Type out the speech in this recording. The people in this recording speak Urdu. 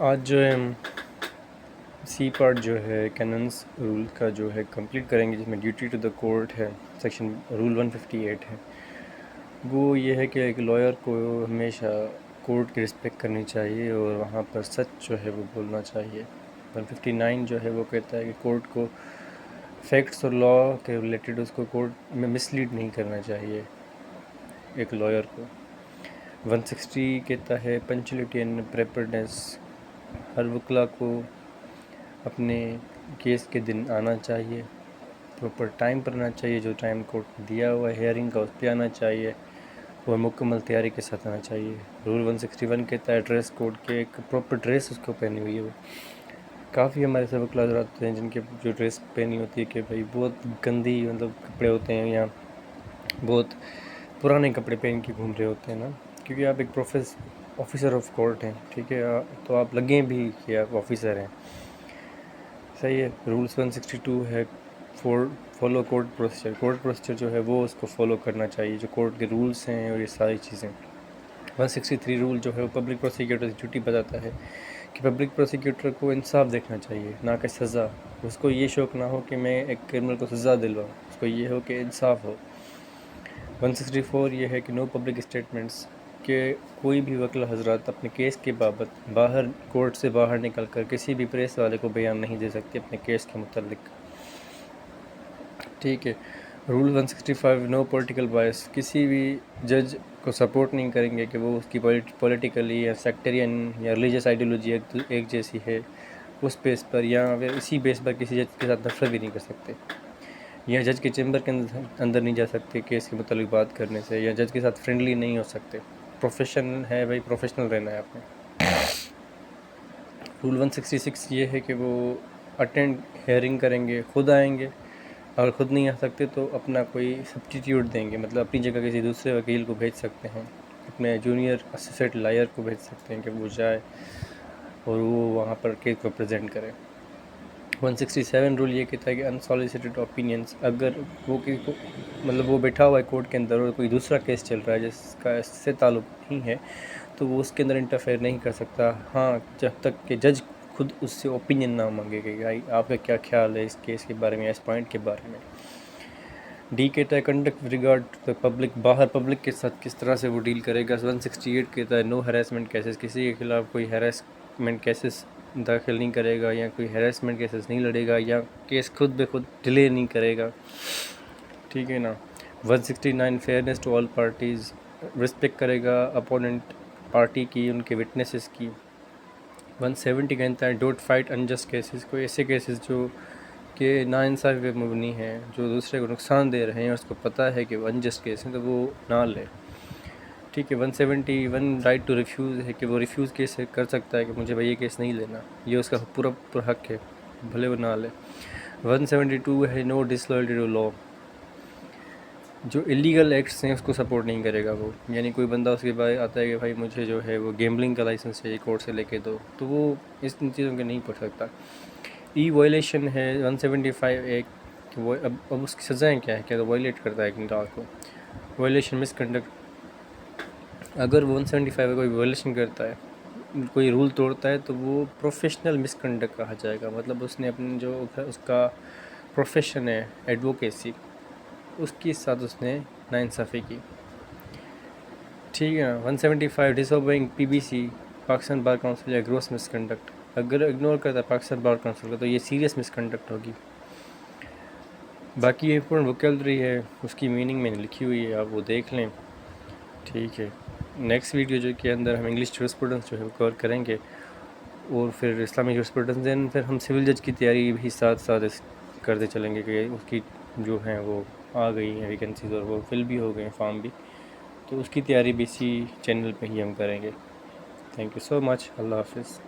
آج جو ہے ہم سی پارٹ جو ہے کیننس رول کا جو ہے کمپلیٹ کریں گے، جس میں ڈیوٹی ٹو دا کورٹ ہے، سیکشن رول 158 ہے۔ وہ یہ ہے کہ ایک لائر کو ہمیشہ کورٹ کی رسپیکٹ کرنی چاہیے اور وہاں پر سچ جو ہے وہ بولنا چاہیے۔ 159 جو ہے وہ کہتا ہے کہ کورٹ کو فیکٹس اور لا کے ریلیٹڈ اس کو کورٹ میں مسلیڈ نہیں کرنا چاہیے ایک لائر کو۔ 160 کہتا ہے پنچولیٹی اینڈ پریپرنس، ہر وکلا کو اپنے کیس کے دن آنا چاہیے، پراپر ٹائم پر آنا چاہیے، جو ٹائم کورٹ نے دیا ہوا ہے ہیئرنگ کا اس پہ آنا چاہیے اور مکمل تیاری کے ساتھ آنا چاہیے۔ رول 161 کہتا ہے ڈریس کوڈ کے، ایک پراپر ڈریس اس کو پہنی ہوئی ہے۔ وہ کافی ہمارے سے وکلا حضرات ہوتے ہیں جن کے جو ڈریس پہنی ہوتی ہے کہ بھائی بہت گندی کپڑے ہوتے ہیں یا بہت پرانے کپڑے پہن کے گھوم رہے ہوتے ہیں نا، کیونکہ آپ ایک آفیسر آف کورٹ ہیں، ٹھیک ہے، تو آپ لگیں بھی کہ آپ آفیسر ہیں، صحیح ہے۔ رولس 162 ہے follow court procedure, court procedure جو ہے وہ اس کو فالو کرنا چاہیے، جو کورٹ کے رولس ہیں اور یہ ساری چیزیں۔ 163 رول جو ہے وہ پبلک پروسیکیوٹر کی ڈیوٹی بتاتا ہے کہ پبلک پروسیکیوٹر کو انصاف دیکھنا چاہیے، نہ کہ سزا۔ اس کو یہ شوق نہ ہو کہ میں ایک کرمنل کو سزا دلواؤں، اس کو یہ ہو کہ انصاف ہو۔ 164 یہ ہے کہ نو پبلک اسٹیٹمنٹس، کہ کوئی بھی وکلا حضرات اپنے کیس کے بابت باہر کورٹ سے باہر نکل کر کسی بھی پریس والے کو بیان نہیں دے سکتے اپنے کیس کے متعلق، ٹھیک ہے۔ رول 165 نو پولیٹیکل بائس، کسی بھی جج کو سپورٹ نہیں کریں گے کہ وہ اس کی پولیٹیکلی یا سیکٹرین یا ریلیجس آئیڈیولوجی ایک جیسی ہے اس بیس پر، یا پھر اسی بیس پر کسی جج کے ساتھ نفرت بھی نہیں کر سکتے، یا جج کے چیمبر کے اندر نہیں جا سکتے کیس کے متعلق بات کرنے سے، یا جج کے ساتھ فرینڈلی نہیں ہو سکتے۔ پروفیشن ہے بھائی، پروفیشنل رہنا ہے آپ نے۔ رول 166 یہ ہے کہ وہ اٹینڈ ہیئرنگ کریں گے، خود آئیں گے، اگر خود نہیں آ سکتے تو اپنا کوئی سبسٹیٹیوٹ دیں گے، مطلب اپنی جگہ کسی دوسرے وکیل کو بھیج سکتے ہیں، اپنے جونیئر اسوسیٹ لائر کو بھیج سکتے ہیں کہ وہ جائے اور وہ وہاں پر کیس کو پریزنٹ کرے۔ 167 رول یہ کہتا ہے کہ انسالیسیٹڈ اوپینینس، اگر وہ مطلب وہ بیٹھا ہوا ہے کورٹ کے اندر اور کوئی دوسرا کیس چل رہا ہے جس کا اس سے تعلق نہیں ہے تو وہ اس کے اندر انٹرفیئر نہیں کر سکتا، ہاں جب تک کہ جج خود اس سے اوپینین نہ مانگے کہ بھائی آپ کا کیا خیال ہے اس کیس کے بارے میں، اس پوائنٹ کے بارے میں۔ ڈی کہتا ہے conduct regard to the public, باہر پبلک کے ساتھ کس طرح سے وہ ڈیل کرے گا۔ 168 کہتا ہے نو ہیراسمنٹ کیسز، کسی کے خلاف کوئی ہیراسمنٹ کیسز داخل نہیں کرے گا یا کوئی ہیراسمنٹ کیسز نہیں لڑے گا یا کیس خود بخود ڈیلے نہیں کرے گا، ٹھیک ہے نا۔ 169 fairness to all parties, respect کرے گا اپوننٹ پارٹی کی، ان کے وٹنسز کی۔ 170 کہتا ہے ڈونٹ فائٹ انجسٹ کیسز، کوئی ایسے کیسز جو کہ ناانصافی پہ مبنی ہیں، جو دوسرے کو نقصان دے رہے ہیں اور اس کو پتہ ہے کہ وہ انجسٹ کیس ہیں تو وہ نہ لے، ٹھیک ہے۔ 171 رائٹ ٹو ریفیوز ہے کہ وہ ریفیوز کیس کر سکتا ہے کہ مجھے بھائی یہ کیس نہیں لینا، یہ اس کا پورا حق ہے، بھلے وہ نہ لے۔ 172 ہے نو ڈسلوئلٹی ٹو لا، جو ایلیگل ایکٹس ہیں اس کو سپورٹ نہیں کرے گا وہ، یعنی کوئی بندہ اس کے بعد آتا ہے کہ بھائی مجھے جو ہے وہ گیمبلنگ کا لائسنس چاہیے کورٹ سے لے کے دو، تو وہ ان چیزوں کے نہیں پڑھ سکتا۔ ای وائلیشن ہے 175 ایک، کہ وہ اب اس کی سزائیں کیا ہے کہ اگر وائلیٹ کرتا ہے ایک لا کو، وائلیشن مس کنڈکٹ، اگر 175 میں کوئی وائلیشن کرتا ہے، کوئی رول توڑتا ہے تو وہ پروفیشنل مس کنڈکٹ کہا جائے گا، مطلب اس نے اپنے جو اس کا پروفیشن ہے ایڈوکیسی، اس کے ساتھ اس نے ناانصافی کی، ٹھیک ہے نا۔ 175 disobeying P B C, Pakistan bar council, یا گروس مس کنڈکٹ، اگر اگنور کرتا ہے پاکستان بار کونسل کا تو یہ سیریس مس کنڈکٹ ہوگی۔ باقی یہ امپورٹنٹ ووکیبلری ہے، اس کی میننگ میں نے لکھی ہوئی ہے، آپ وہ دیکھ لیں، ٹھیک ہے۔ نیکسٹ ویڈیو جو کہ اندر ہم انگلش جورسپروڈنس جو ہے وہ کور کریں گے، اور پھر اسلامی جورسپروڈنس، دین پھر ہم سول جج کی تیاری بھی ساتھ ساتھ کرتے چلیں گے کہ اس کی جو ہیں وہ آ گئی ہیں ویکنسیز اور وہ فل بھی ہو گئے ہیں فارم بھی، تو اس کی تیاری بھی اسی چینل پہ ہی ہم کریں گے۔ تھینک یو سو مچ، اللہ حافظ۔